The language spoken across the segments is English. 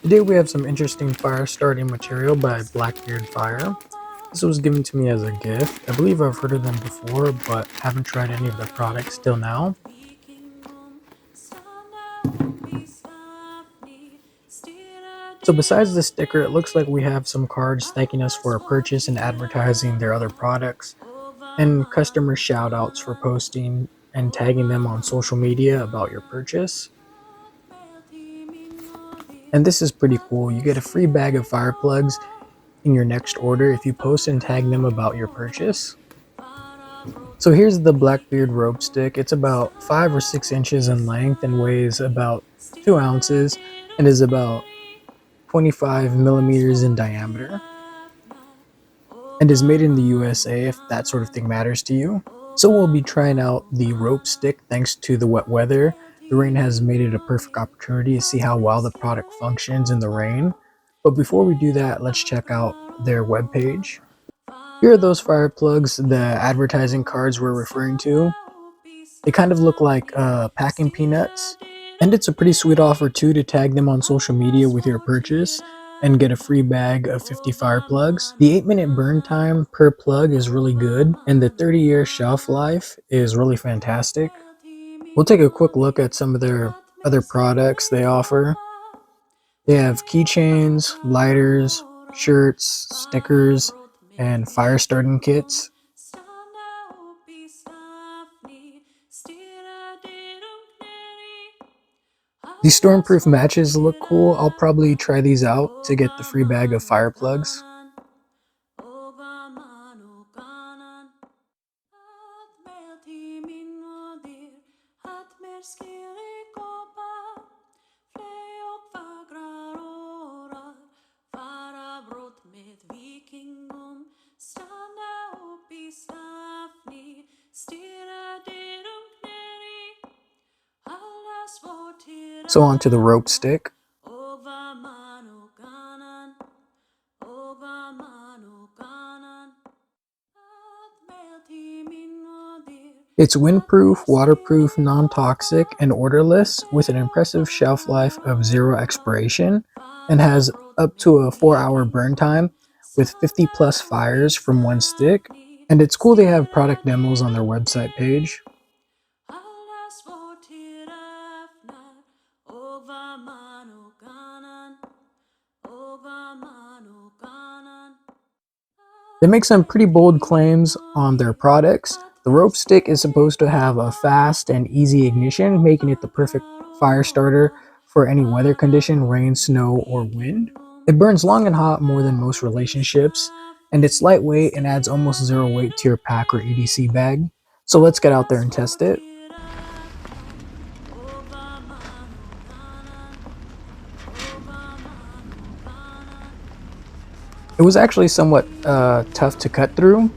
Today we have some interesting fire starting material by Blackbeard Fire. This was given to me as a gift. I believe I've heard of them before, but haven't tried any of their products till now. So besides the sticker, it looks like we have some cards thanking us for our purchase and advertising their other products, and customer shout outs for posting and tagging them on social media about your purchase. And this is pretty cool. You get a free bag of fire plugs in your next order if you post and tag them about your purchase. So here's the Blackbeard rope stick. It's about 5 or 6 inches in length and weighs about 2 ounces and is about 25 millimeters in diameter and is made in the USA if that sort of thing matters to you. So we'll be trying out the rope stick thanks to the wet weather. The rain has made it a perfect opportunity to see how well the product functions in the rain. But before we do that, let's check out their webpage. Here are those fire plugs the advertising cards we're referring to. They kind of look like packing peanuts. And it's a pretty sweet offer too to tag them on social media with your purchase and get a free bag of 50 fire plugs. The 8-minute burn time per plug is really good, and the 30-year shelf life is really fantastic. We'll take a quick look at some of their other products they offer. They have keychains, lighters, shirts, stickers, and fire starting kits. These stormproof matches look cool. I'll probably try these out to get the free bag of fire plugs. So onto the rope stick. It's windproof, waterproof, non-toxic, and odorless with an impressive shelf life of 0 expiration and has up to a 4-hour burn time with 50 plus fires from one stick. And it's cool they have product demos on their website page. They make some pretty bold claims on their products. The rope stick is supposed to have a fast and easy ignition, making it the perfect fire starter for any weather condition, rain, snow, or wind. It burns long and hot more than most relationships, and it's lightweight and adds almost 0 weight to your pack or EDC bag. So let's get out there and test it. It was actually somewhat tough to cut through.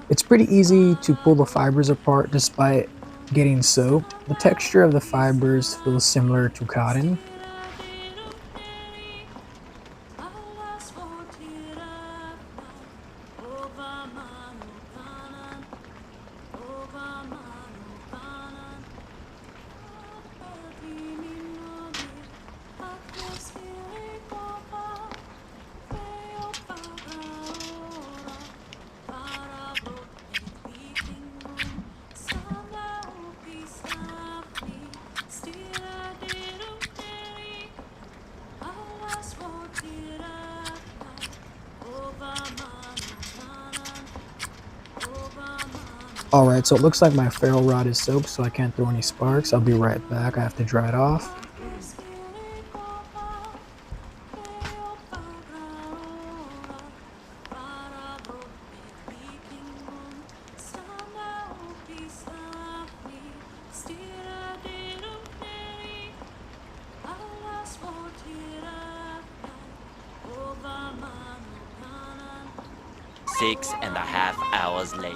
It's pretty easy to pull the fibers apart despite getting soaked. The texture of the fibers feels similar to cotton. Alright, so it looks like my ferro rod is soaked, so I can't throw any sparks. I'll be right back. I have to dry it off. Six and a half hours later.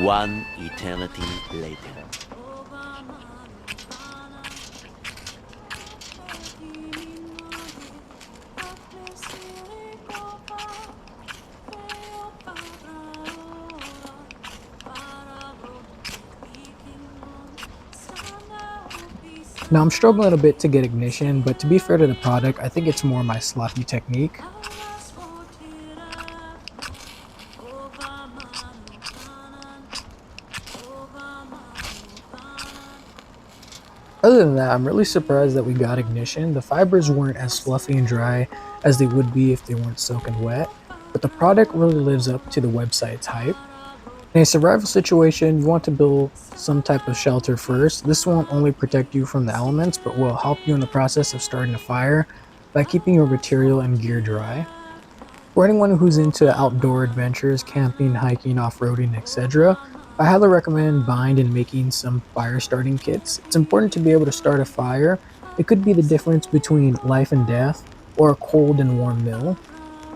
One eternity later. Now I'm struggling a bit to get ignition, but to be fair to the product, I think it's more my sloppy technique. Other than that, I'm really surprised that we got ignition. The fibers weren't as fluffy and dry as they would be if they weren't soaking wet, but the product really lives up to the website's hype. In a survival situation, you want to build some type of shelter first. This won't only protect you from the elements, but will help you in the process of starting a fire by keeping your material and gear dry. For anyone who's into outdoor adventures, camping, hiking, off-roading, etc., I highly recommend buying and making some fire starting kits. It's important to be able to start a fire. It could be the difference between life and death or a cold and warm meal.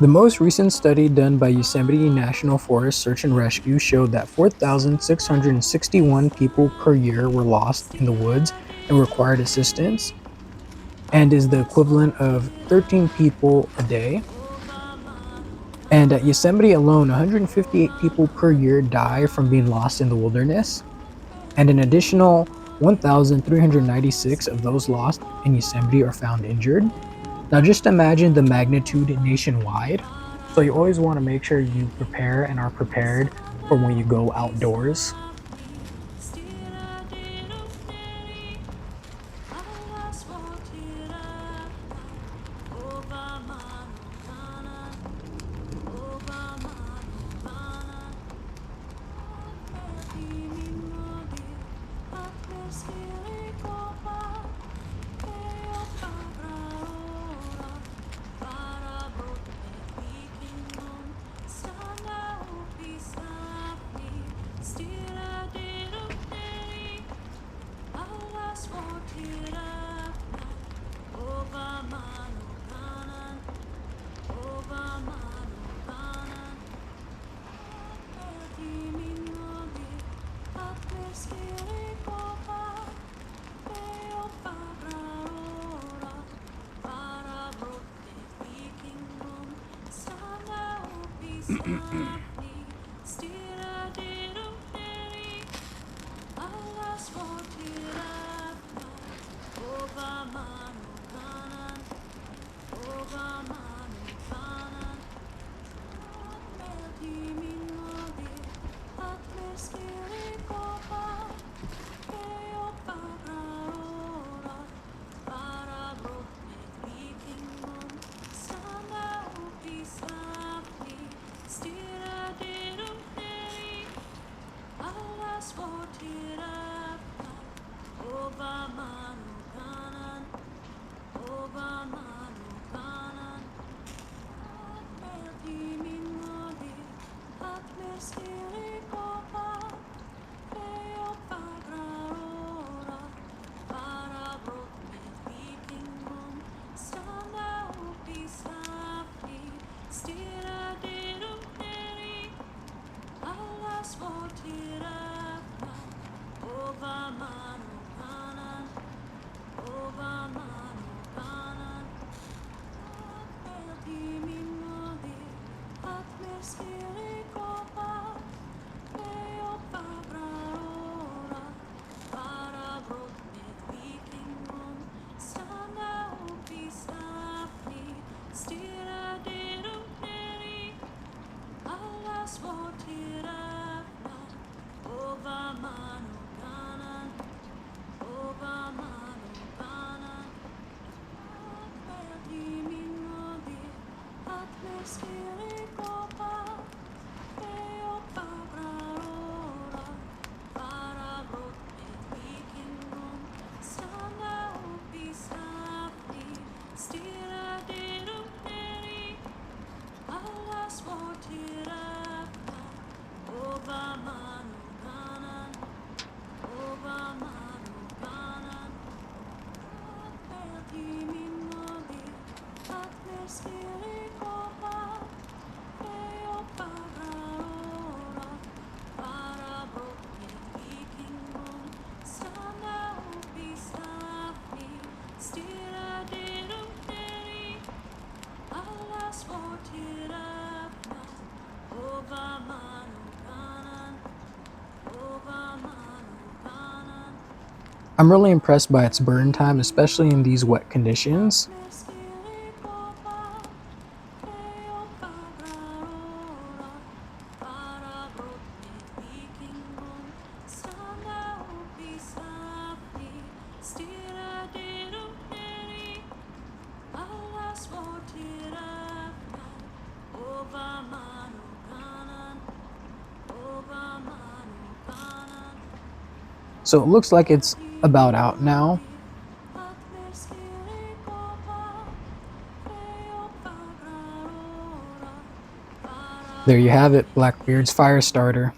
The most recent study done by Yosemite National Forest Search and Rescue showed that 4,661 people per year were lost in the woods and required assistance, and is the equivalent of 13 people a day. And at Yosemite alone, 158 people per year die from being lost in the wilderness, and an additional 1,396 of those lost in Yosemite are found injured. Now, just imagine the magnitude nationwide. So, you always want to make sure you prepare and are prepared for when you go outdoors. I'm really impressed by its burn time, especially in these wet conditions. So it looks like it's about out now. There you have it, Blackbeard's fire starter.